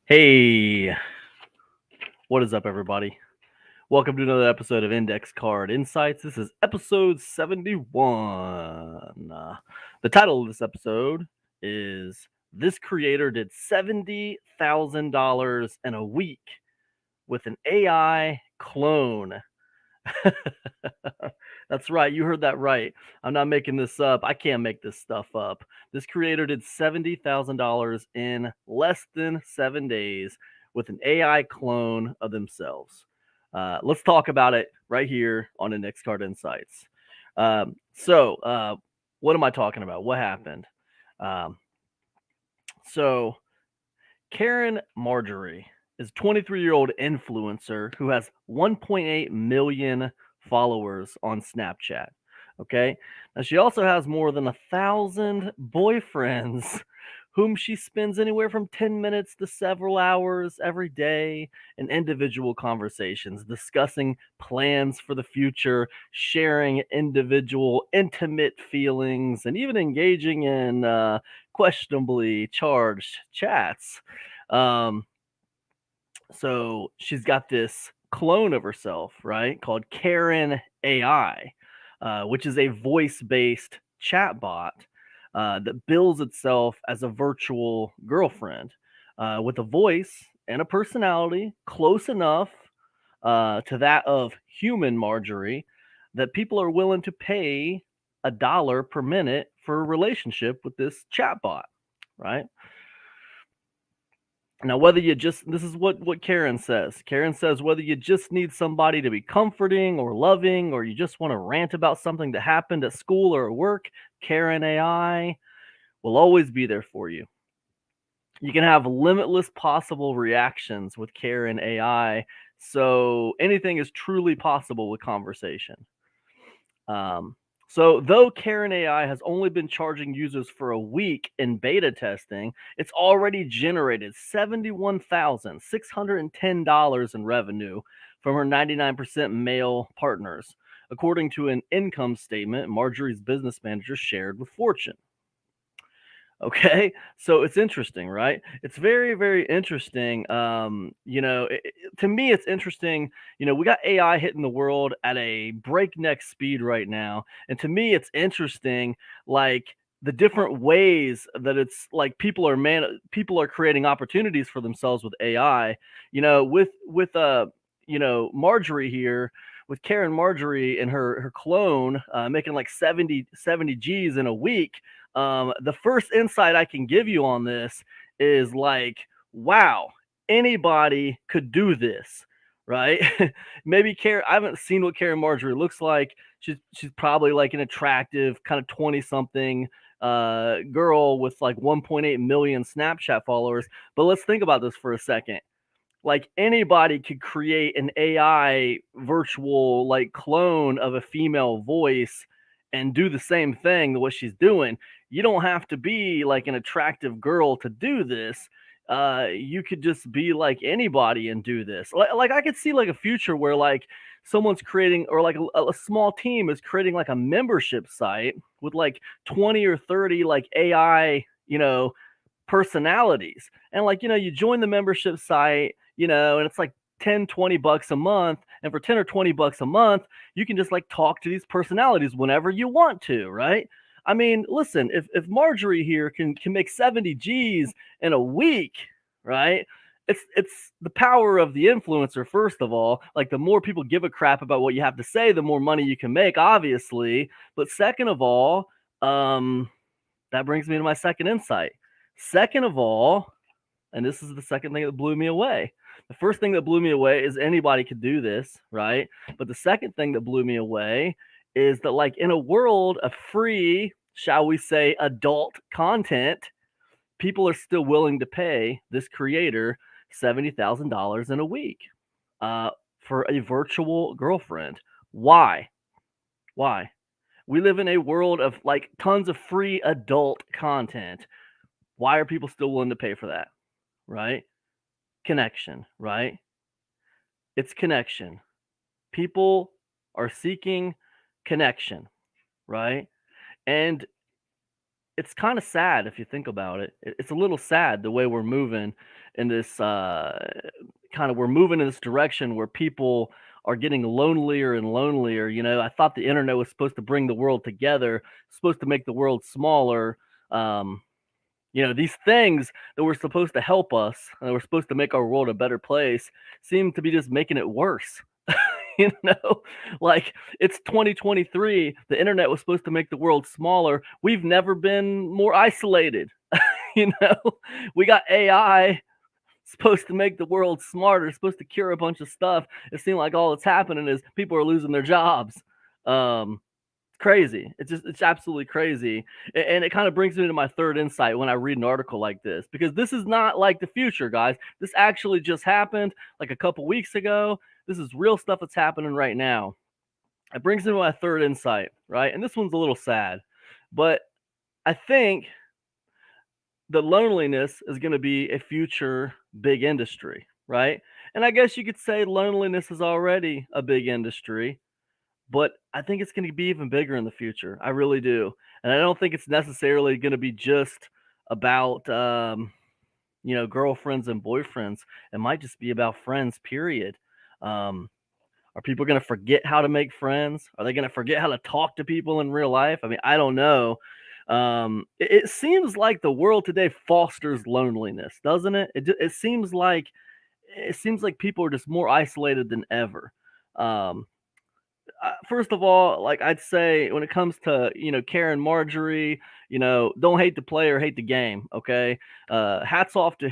Hey, what is up, everybody? Welcome to another episode of Index Card Insights. This is episode 71. The title of this episode is This Creator Did $70,000 in a week with an AI clone. That's right. You heard that right. I'm not making this up. I can't make this stuff up. This creator did $70,000 in less than 7 days with an AI clone of themselves. Let's talk about it right here on Index Card Insights. What am I talking about? What happened? Um, so, Karen Marjorie is a 23-year-old influencer who has 1.8 million followers on Snapchat. Okay. Now she also has more than 1,000 boyfriends whom she spends anywhere from 10 minutes to several hours every day in individual conversations, discussing plans for the future, sharing individual intimate feelings, and even engaging in questionably charged chats. Um, so she's got this clone of herself, right, called Karen AI, which is a voice-based chatbot that bills itself as a virtual girlfriend with a voice and a personality close enough to that of human Marjorie that people are willing to pay $1 per minute for a relationship with this chatbot, right? Now, whether you just this is what Karen says. Karen says whether you just need somebody to be comforting or loving, or you just want to rant about something that happened at school or at work, Karen AI will always be there for you. You can have limitless possible reactions with Karen AI, so anything is truly possible with conversation. So though Karen AI has only been charging users for a week in beta testing, it's already generated $71,610 in revenue from her 99% male partners, according to an income statement Marjorie's business manager shared with Fortune. Okay, so it's interesting, right? It's very, very interesting. To me, it's interesting. We got AI hitting the world at a breakneck speed right now, and to me, it's interesting, like the different ways that it's like people are creating opportunities for themselves with AI. With Marjorie here. With Karen Marjorie and her clone making like 70 G's in a week, the first insight I can give you on this is like, wow, anybody could do this, right? Maybe Karen, I haven't seen what Karen Marjorie looks like. She's probably like an attractive kind of 20 something girl with like 1.8 million Snapchat followers. But let's think about this for a second. Like anybody could create an AI virtual like clone of a female voice and do the same thing what she's doing. You don't have to be like an attractive girl to do this. You could just be like anybody and do this. Like I could see like a future where like someone's creating, or like a small team is creating like a membership site with like 20 or 30 like AI, personalities. And like, you join the membership site, and it's like 10, $20 a month. And for 10 or $20 a month, you can just like talk to these personalities whenever you want to, right? I mean, listen, if Marjorie here can make 70 G's in a week, right? It's the power of the influencer, first of all. Like the more people give a crap about what you have to say, the more money you can make, obviously. But second of all, that brings me to my second insight. Second of all, and this is the second thing that blew me away. The first thing that blew me away is anybody could do this, right? But the second thing that blew me away is that, like, in a world of free, shall we say, adult content, people are still willing to pay this creator $70,000 in a week for a virtual girlfriend. Why? Why? We live in a world of like tons of free adult content. Why are people still willing to pay for that? Right? Connection, right? It's connection. People are seeking connection, right? And it's kind of sad if you think about it. It's a little sad the way we're moving in this kind of we're moving in this direction where people are getting lonelier and lonelier. I thought the internet was supposed to bring the world together, supposed to make the world smaller. Um, these things that were supposed to help us and were supposed to make our world a better place seem to be just making it worse. you know, like it's 2023. The internet was supposed to make the world smaller. We've never been more isolated. you know, we got AI supposed to make the world smarter, supposed to cure a bunch of stuff. It seems like all that's happening is people are losing their jobs. Um, Crazy. It's absolutely crazy. And it kind of brings me to my third insight when I read an article like this, because this is not like the future, guys. This actually just happened like a couple weeks ago. This is real stuff that's happening right now. It brings me to my third insight, right? And this one's a little sad, but I think the loneliness is going to be a future big industry, right? And I guess you could say loneliness is already a big industry, but I think it's gonna be even bigger in the future. I really do. And I don't think it's necessarily gonna be just about, girlfriends and boyfriends. It might just be about friends, period. Um, are people gonna forget how to make friends? Are they gonna forget how to talk to people in real life? I mean, I don't know. It seems like the world today fosters loneliness, doesn't it? It seems like people are just more isolated than ever. Um, First of all, like I'd say when it comes to, Karen Marjorie, don't hate the player, hate the game. Okay. Hats off to,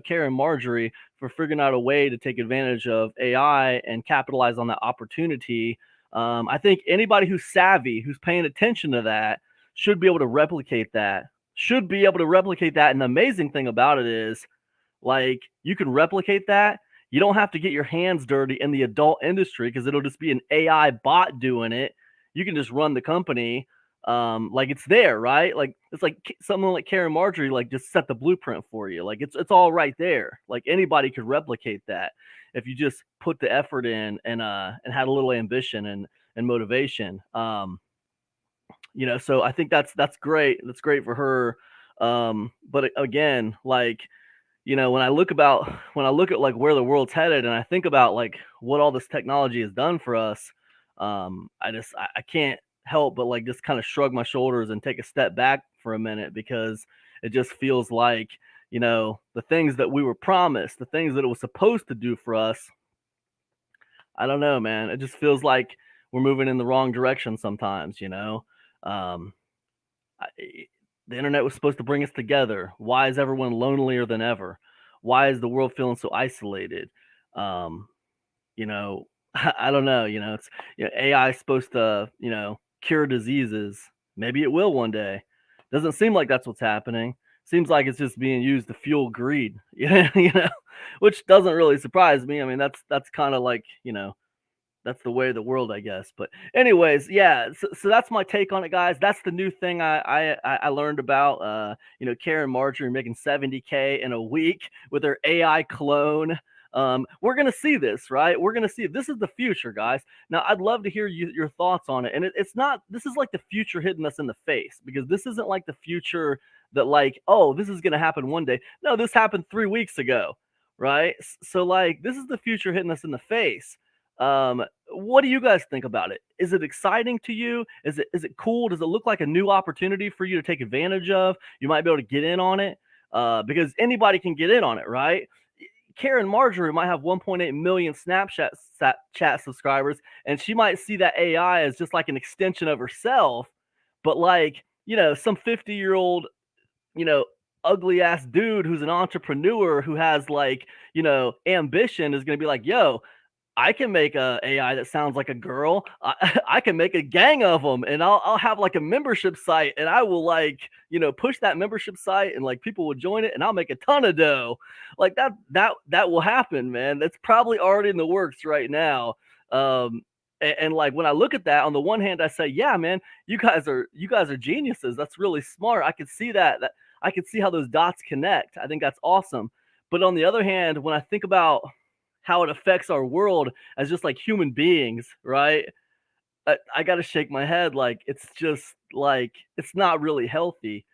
Karen Marjorie for figuring out a way to take advantage of AI and capitalize on that opportunity. I think anybody who's savvy, who's paying attention to that, should be able to replicate that. Should be able to replicate that. And the amazing thing about it is, like, you can replicate that. You don't have to get your hands dirty in the adult industry because it'll just be an AI bot doing it. You can just run the company, like it's there, right? Like it's like someone like Karen Marjorie, like just set the blueprint for you. Like it's all right there. Like anybody could replicate that if you just put the effort in and had a little ambition and motivation. So I think that's great. That's great for her. But again, like when I look at like where the world's headed and I think about like what all this technology has done for us, I can't help but like just kind of shrug my shoulders and take a step back for a minute, because it just feels like, the things that we were promised, the things that it was supposed to do for us, I don't know, man. It just feels like we're moving in the wrong direction sometimes. Um, I, the internet was supposed to bring us together. Why is everyone lonelier than ever? Why is the world feeling so isolated? Um, you know, I don't know. It's AI is supposed to cure diseases. Maybe it will one day. Doesn't seem like that's what's happening. Seems like it's just being used to fuel greed. Which doesn't really surprise me. I mean, that's kind of like that's the way of the world, I guess. But anyways, yeah. So that's my take on it, guys. That's the new thing I learned about. Karen Marjorie making 70K in a week with her AI clone. We're gonna see this, right? We're gonna see it. This is the future, guys. Now, I'd love to hear your thoughts on it. And it's not. This is like the future hitting us in the face, because this isn't like the future that like, oh, this is gonna happen one day. No, this happened 3 weeks ago, right? So like, this is the future hitting us in the face. What do you guys think about it? Is it exciting to you? Is it cool? Does it look like a new opportunity for you to take advantage of? You might be able to get in on it, because anybody can get in on it, right? Karen Marjorie might have 1.8 million Snapchat chat subscribers, and she might see that AI as just like an extension of herself. But like, some 50-year-old, you know, ugly ass dude who's an entrepreneur who has like, ambition is going to be like, yo, I can make a AI that sounds like a girl. I can make a gang of them, and I'll have like a membership site, and I will like push that membership site, and like people will join it, and I'll make a ton of dough. Like that will happen, man. That's probably already in the works right now. And like when I look at that, on the one hand, I say, yeah, man, you guys are geniuses. That's really smart. I could see that I could see how those dots connect. I think that's awesome. But on the other hand, when I think about how it affects our world as just like human beings, right? I gotta shake my head, like, it's just, like, it's not really healthy.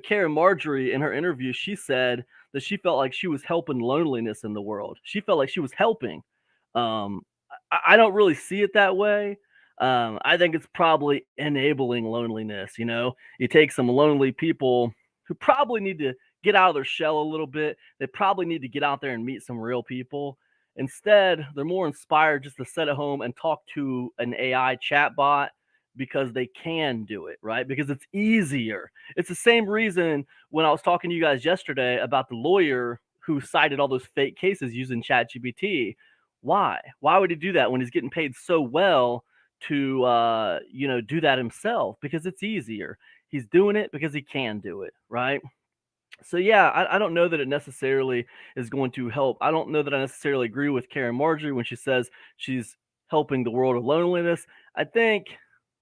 Karen Marjorie, in her interview, she said that she felt like she was helping loneliness in the world. She felt like she was helping. Um, I don't really see it that way. I think it's probably enabling loneliness. You take some lonely people who probably need to get out of their shell a little bit. They probably need to get out there and meet some real people. Instead, they're more inspired just to sit at home and talk to an AI chatbot because they can do it, right? Because it's easier. It's the same reason when I was talking to you guys yesterday about the lawyer who cited all those fake cases using ChatGPT. Why? Why would he do that when he's getting paid so well to do that himself? Because it's easier. He's doing it because he can do it, right? So yeah, I don't know that it necessarily is going to help. I don't know that I necessarily agree with Karen Marjorie when she says she's helping the world of loneliness. I think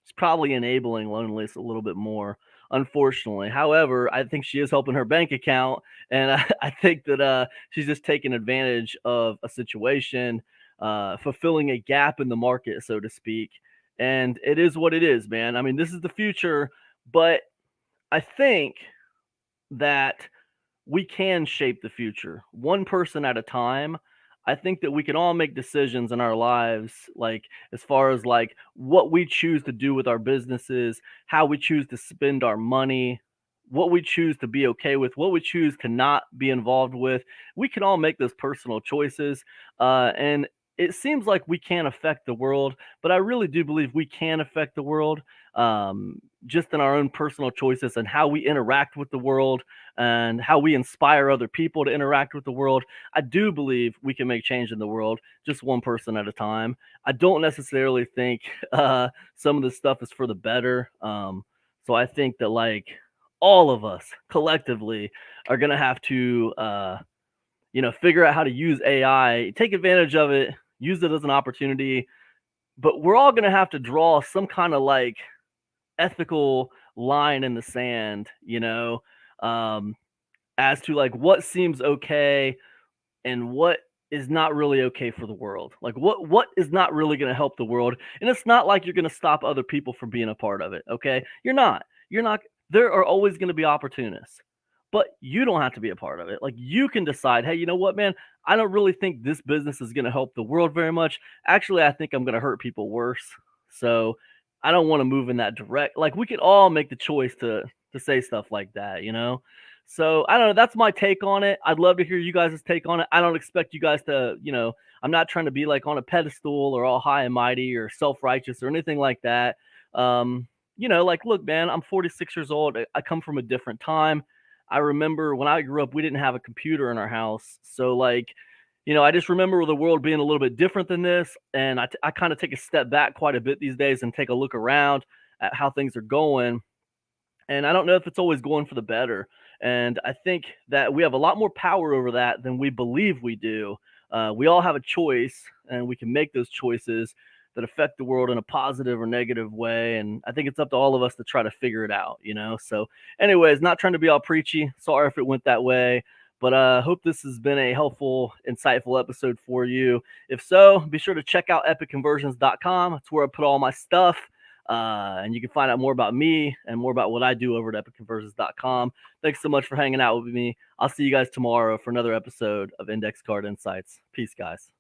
it's probably enabling loneliness a little bit more, unfortunately. However, I think she is helping her bank account, and I think that she's just taking advantage of a situation, fulfilling a gap in the market, so to speak. And it is what it is, man. I mean, this is the future, but I think that we can shape the future one person at a time. I think that we can all make decisions in our lives, like as far as like what we choose to do with our businesses, how we choose to spend our money, what we choose to be okay with, what we choose to not be involved with. We can all make those personal choices. And it seems like we can't affect the world, but I really do believe we can affect the world, just in our own personal choices and how we interact with the world and how we inspire other people to interact with the world. I do believe we can make change in the world just one person at a time. I don't necessarily think some of this stuff is for the better. So I think that like all of us collectively are gonna have to figure out how to use AI, take advantage of it, use it as an opportunity. But we're all gonna have to draw some kind of like ethical line in the sand, um, as to like what seems okay and what is not really okay for the world. Like what is not really going to help the world. And it's not like you're going to stop other people from being a part of it, okay? You're not. You're not. There are always going to be opportunists. But you don't have to be a part of it. Like you can decide, hey, you know what, man? I don't really think this business is going to help the world very much. Actually, I think I'm going to hurt people worse. So I don't want to move in that direct. Like we could all make the choice to say stuff like that. So I don't know. That's my take on it. I'd love to hear you guys' take on it. I don't expect you guys to, I'm not trying to be like on a pedestal or all high and mighty or self-righteous or anything like that. Like, look, man, I'm 46 years old. I come from a different time. I remember when I grew up, we didn't have a computer in our house. So like, I just remember the world being a little bit different than this. And I kind of take a step back quite a bit these days and take a look around at how things are going. And I don't know if it's always going for the better. And I think that we have a lot more power over that than we believe we do. We all have a choice, and we can make those choices that affect the world in a positive or negative way. And I think it's up to all of us to try to figure it out. So, anyways, not trying to be all preachy. Sorry if it went that way. But hope this has been a helpful, insightful episode for you. If so, be sure to check out epicconversions.com. It's where I put all my stuff. And you can find out more about me and more about what I do over at epicconversions.com. Thanks so much for hanging out with me. I'll see you guys tomorrow for another episode of Index Card Insights. Peace, guys.